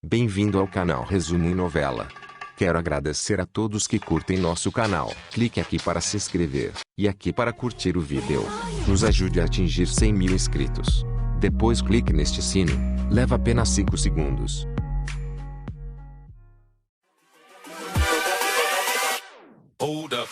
Bem-vindo ao canal Resumo em Novela. Quero agradecer a todos que curtem nosso canal. Clique aqui para se inscrever, e aqui para curtir o vídeo. Nos ajude a atingir 100 mil inscritos. Depois clique neste sino. Leva apenas 5 segundos. Hold up.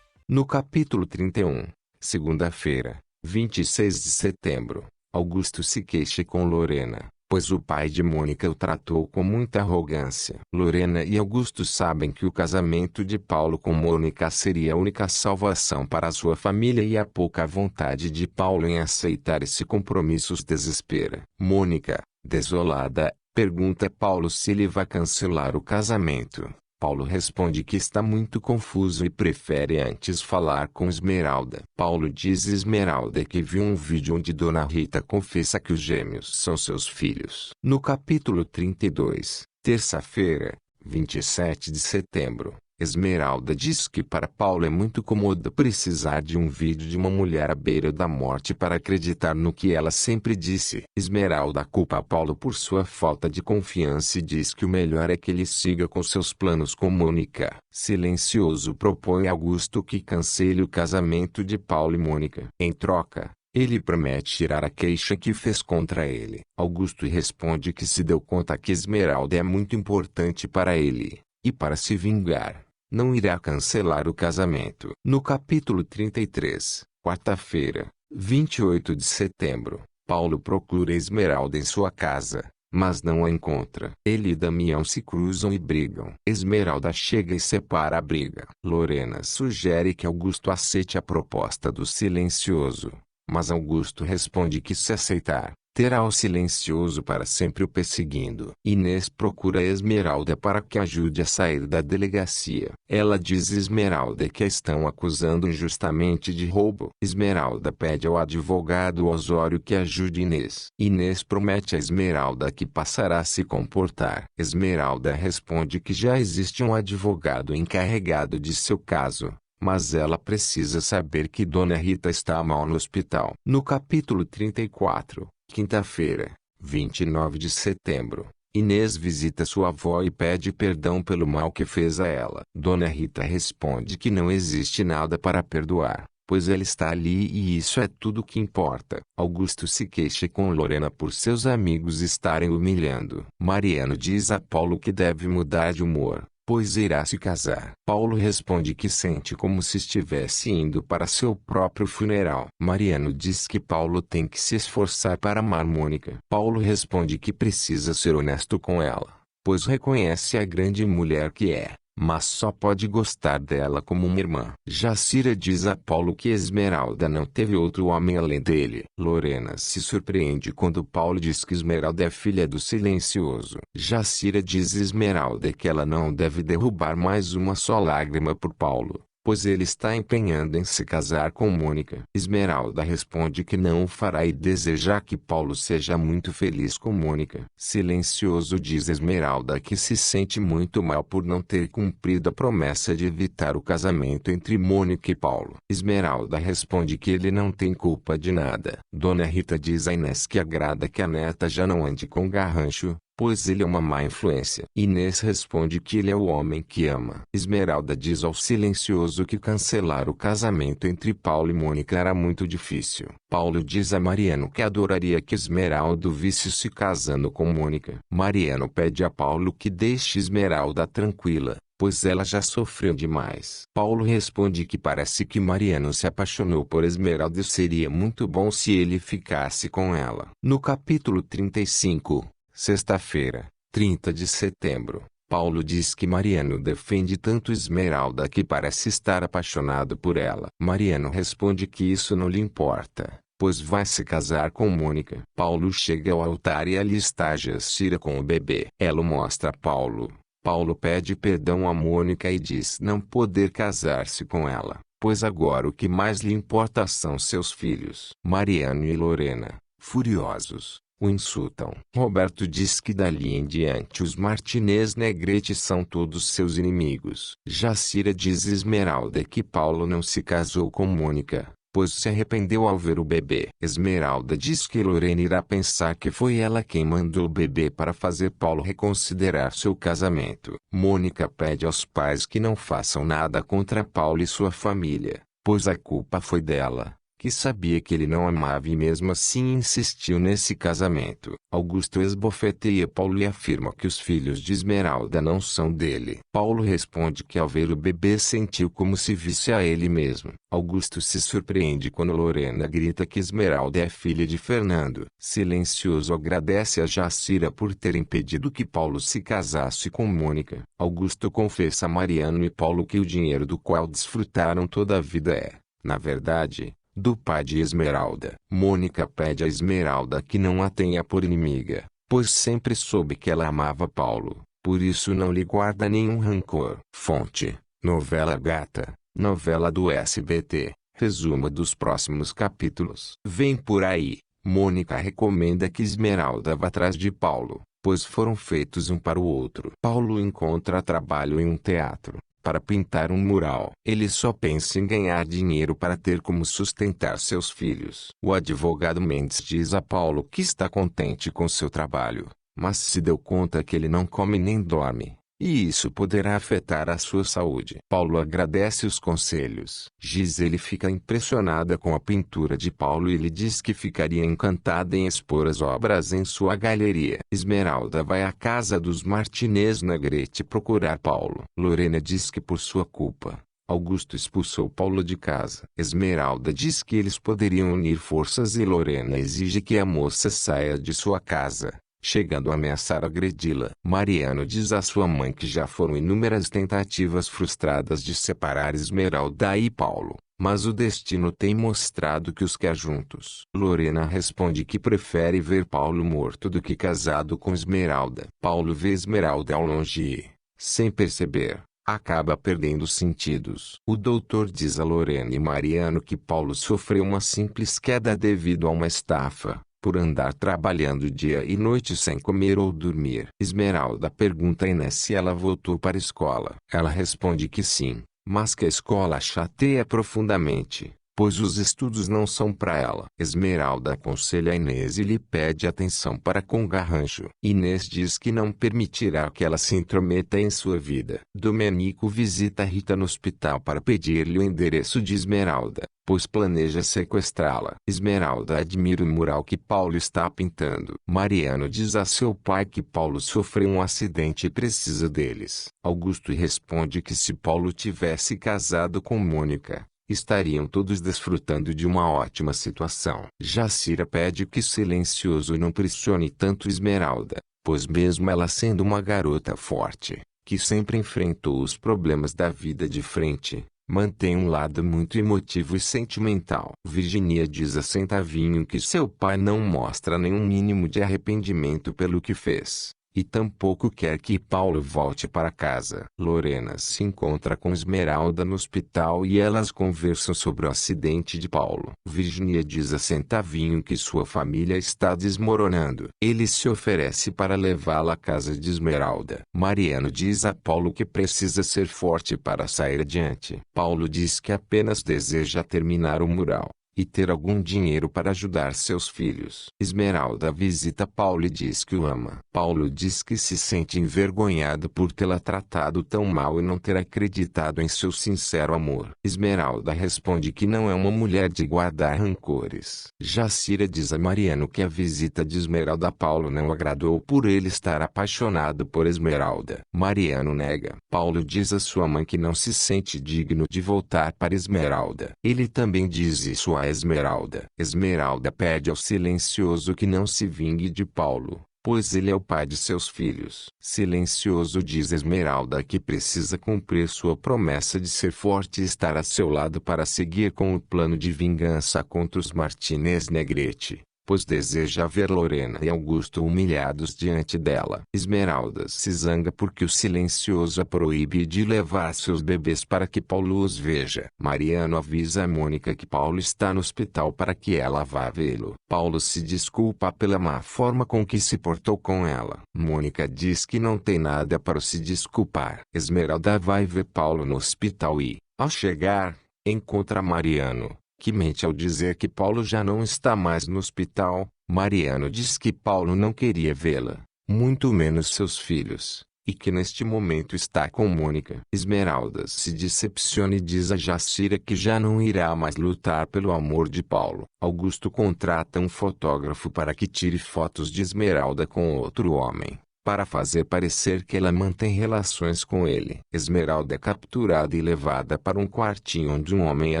No capítulo 31, segunda-feira, 26 de setembro, Augusto se queixa com Lorena, pois o pai de Mônica o tratou com muita arrogância. Lorena e Augusto sabem que o casamento de Paulo com Mônica seria a única salvação para a sua família e a pouca vontade de Paulo em aceitar esse compromisso os desespera. Mônica, desolada, pergunta a Paulo se ele vai cancelar o casamento. Paulo responde que está muito confuso e prefere antes falar com Esmeralda. Paulo diz a Esmeralda que viu um vídeo onde Dona Rita confessa que os gêmeos são seus filhos. No capítulo 32, terça-feira, 27 de setembro, Esmeralda diz que para Paulo é muito cômodo precisar de um vídeo de uma mulher à beira da morte para acreditar no que ela sempre disse. Esmeralda culpa Paulo por sua falta de confiança e diz que o melhor é que ele siga com seus planos com Mônica. Silencioso propõe a Augusto que cancele o casamento de Paulo e Mônica. Em troca, ele promete tirar a queixa que fez contra ele. Augusto responde que se deu conta que Esmeralda é muito importante para ele, e para se vingar, não irá cancelar o casamento. No capítulo 33, quarta-feira, 28 de setembro, Paulo procura Esmeralda em sua casa, mas não a encontra. Ele e Damião se cruzam e brigam. Esmeralda chega e separa a briga. Lorena sugere que Augusto aceite a proposta do silencioso, mas Augusto responde que se aceitar, terá o silencioso para sempre o perseguindo. Inês procura Esmeralda para que ajude a sair da delegacia. Ela diz a Esmeralda que a estão acusando injustamente de roubo. Esmeralda pede ao advogado Osório que ajude Inês. Inês promete a Esmeralda que passará a se comportar. Esmeralda responde que já existe um advogado encarregado de seu caso, mas ela precisa saber que Dona Rita está mal no hospital. No capítulo 34, quinta-feira, 29 de setembro, Inês visita sua avó e pede perdão pelo mal que fez a ela. Dona Rita responde que não existe nada para perdoar, pois ela está ali e isso é tudo que importa. Augusto se queixa com Lorena por seus amigos estarem humilhando. Mariano diz a Paulo que deve mudar de humor, pois irá se casar. Paulo responde que sente como se estivesse indo para seu próprio funeral. Mariano diz que Paulo tem que se esforçar para amar Mônica. Paulo responde que precisa ser honesto com ela, pois reconhece a grande mulher que é, mas só pode gostar dela como uma irmã. Jacira diz a Paulo que Esmeralda não teve outro homem além dele. Lorena se surpreende quando Paulo diz que Esmeralda é filha do silencioso. Jacira diz a Esmeralda que ela não deve derrubar mais uma só lágrima por Paulo, pois ele está empenhando em se casar com Mônica. Esmeralda responde que não o fará e deseja que Paulo seja muito feliz com Mônica. Silencioso diz Esmeralda que se sente muito mal por não ter cumprido a promessa de evitar o casamento entre Mônica e Paulo. Esmeralda responde que ele não tem culpa de nada. Dona Rita diz a Inês que agrada que a neta já não ande com Garrancho, pois ele é uma má influência. Inês responde que ele é o homem que ama. Esmeralda diz ao silencioso que cancelar o casamento entre Paulo e Mônica era muito difícil. Paulo diz a Mariano que adoraria que Esmeralda o visse se casando com Mônica. Mariano pede a Paulo que deixe Esmeralda tranquila, pois ela já sofreu demais. Paulo responde que parece que Mariano se apaixonou por Esmeralda e seria muito bom se ele ficasse com ela. No capítulo 35, sexta-feira, 30 de setembro, Paulo diz que Mariano defende tanto Esmeralda que parece estar apaixonado por ela. Mariano responde que isso não lhe importa, pois vai se casar com Mônica. Paulo chega ao altar e ali está Jacira com o bebê. Ela mostra a Paulo. Paulo pede perdão a Mônica e diz não poder casar-se com ela, pois agora o que mais lhe importa são seus filhos. Mariano e Lorena, furiosos, o insultam. Roberto diz que dali em diante os Martinez Negrete são todos seus inimigos. Jacira diz a Esmeralda que Paulo não se casou com Mônica, pois se arrependeu ao ver o bebê. Esmeralda diz que Lorena irá pensar que foi ela quem mandou o bebê para fazer Paulo reconsiderar seu casamento. Mônica pede aos pais que não façam nada contra Paulo e sua família, pois a culpa foi dela, que sabia que ele não amava e mesmo assim insistiu nesse casamento. Augusto esbofeteia Paulo e afirma que os filhos de Esmeralda não são dele. Paulo responde que ao ver o bebê sentiu como se visse a ele mesmo. Augusto se surpreende quando Lorena grita que Esmeralda é filha de Fernando. Silencioso agradece a Jacira por ter impedido que Paulo se casasse com Mônica. Augusto confessa a Mariano e Paulo que o dinheiro do qual desfrutaram toda a vida é, na verdade, do pai de Esmeralda. Mônica pede a Esmeralda que não a tenha por inimiga, pois sempre soube que ela amava Paulo, por isso não lhe guarda nenhum rancor. Fonte: Novela Gata, novela do SBT. Resumo dos próximos capítulos. Vem por aí. Mônica recomenda que Esmeralda vá atrás de Paulo, pois foram feitos um para o outro. Paulo encontra trabalho em um teatro para pintar um mural. Ele só pensa em ganhar dinheiro para ter como sustentar seus filhos. O advogado Mendes diz a Paulo que está contente com seu trabalho, mas se deu conta que ele não come nem dorme, e isso poderá afetar a sua saúde. Paulo agradece os conselhos. Gisele fica impressionada com a pintura de Paulo e lhe diz que ficaria encantada em expor as obras em sua galeria. Esmeralda vai à casa dos Martinez Negrete procurar Paulo. Lorena diz que por sua culpa, Augusto expulsou Paulo de casa. Esmeralda diz que eles poderiam unir forças e Lorena exige que a moça saia de sua casa, chegando a ameaçar agredi-la. Mariano diz à sua mãe que já foram inúmeras tentativas frustradas de separar Esmeralda e Paulo, mas o destino tem mostrado que os quer juntos. Lorena responde que prefere ver Paulo morto do que casado com Esmeralda. Paulo vê Esmeralda ao longe e, sem perceber, acaba perdendo os sentidos. O doutor diz a Lorena e Mariano que Paulo sofreu uma simples queda devido a uma estafa, por andar trabalhando dia e noite sem comer ou dormir. Esmeralda pergunta a Inês se ela voltou para a escola. Ela responde que sim, mas que a escola a chateia profundamente, pois os estudos não são para ela. Esmeralda aconselha a Inês e lhe pede atenção para com Garrancho. Inês diz que não permitirá que ela se intrometa em sua vida. Domenico visita Rita no hospital para pedir-lhe o endereço de Esmeralda, pois planeja sequestrá-la. Esmeralda admira o mural que Paulo está pintando. Mariano diz a seu pai que Paulo sofreu um acidente e precisa deles. Augusto responde que se Paulo tivesse casado com Mônica, estariam todos desfrutando de uma ótima situação. Jacira pede que Silencioso não pressione tanto Esmeralda, pois mesmo ela sendo uma garota forte, que sempre enfrentou os problemas da vida de frente, mantém um lado muito emotivo e sentimental. Virginia diz a Centavinho que seu pai não mostra nenhum mínimo de arrependimento pelo que fez, e tampouco quer que Paulo volte para casa. Lorena se encontra com Esmeralda no hospital e elas conversam sobre o acidente de Paulo. Virginia diz a Centavinho que sua família está desmoronando. Ele se oferece para levá-la à casa de Esmeralda. Mariano diz a Paulo que precisa ser forte para sair adiante. Paulo diz que apenas deseja terminar o mural e ter algum dinheiro para ajudar seus filhos. Esmeralda visita Paulo e diz que o ama. Paulo diz que se sente envergonhado por tê-la tratado tão mal e não ter acreditado em seu sincero amor. Esmeralda responde que não é uma mulher de guardar rancores. Jacira diz a Mariano que a visita de Esmeralda a Paulo não agradou por ele estar apaixonado por Esmeralda. Mariano nega. Paulo diz a sua mãe que não se sente digno de voltar para Esmeralda. Ele também diz isso a Esmeralda. Esmeralda pede ao Silencioso que não se vingue de Paulo, pois ele é o pai de seus filhos. Silencioso diz a Esmeralda que precisa cumprir sua promessa de ser forte e estar a seu lado para seguir com o plano de vingança contra os Martinez Negrete, pois deseja ver Lorena e Augusto humilhados diante dela. Esmeralda se zanga porque o Silencioso a proíbe de levar seus bebês para que Paulo os veja. Mariano avisa a Mônica que Paulo está no hospital para que ela vá vê-lo. Paulo se desculpa pela má forma com que se portou com ela. Mônica diz que não tem nada para se desculpar. Esmeralda vai ver Paulo no hospital e, ao chegar, encontra Mariano, que mente ao dizer que Paulo já não está mais no hospital. Mariano diz que Paulo não queria vê-la, muito menos seus filhos, e que neste momento está com Mônica. Esmeralda se decepciona e diz a Jacira que já não irá mais lutar pelo amor de Paulo. Augusto contrata um fotógrafo para que tire fotos de Esmeralda com outro homem, para fazer parecer que ela mantém relações com ele. Esmeralda é capturada e levada para um quartinho onde um homem a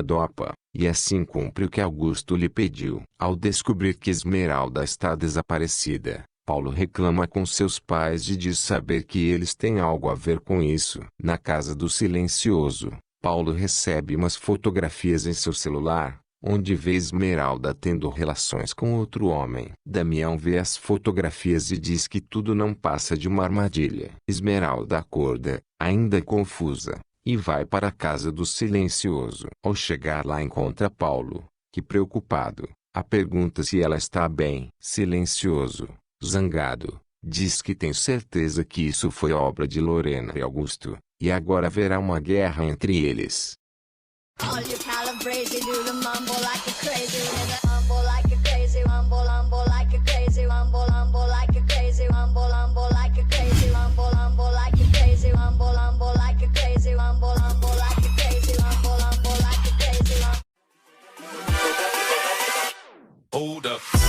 dopa, e assim cumpre o que Augusto lhe pediu. Ao descobrir que Esmeralda está desaparecida, Paulo reclama com seus pais e diz saber que eles têm algo a ver com isso. Na casa do silencioso, Paulo recebe umas fotografias em seu celular, onde vê Esmeralda tendo relações com outro homem. Damião vê as fotografias e diz que tudo não passa de uma armadilha. Esmeralda acorda, ainda confusa, e vai para a casa do silencioso. Ao chegar lá encontra Paulo, que preocupado, a pergunta se ela está bem. Silencioso, zangado, diz que tem certeza que isso foi obra de Lorena e Augusto, e agora haverá uma guerra entre eles. All you calabrese do the mumble like a crazy nigga. Mumble like a crazy, mumble, mumble like a crazy, mumble, mumble like a crazy, mumble, mumble like a crazy, mumble, mumble like a crazy, mumble, mumble like a crazy, mumble, mumble like a crazy, mumble, mumble like a crazy, Hold up.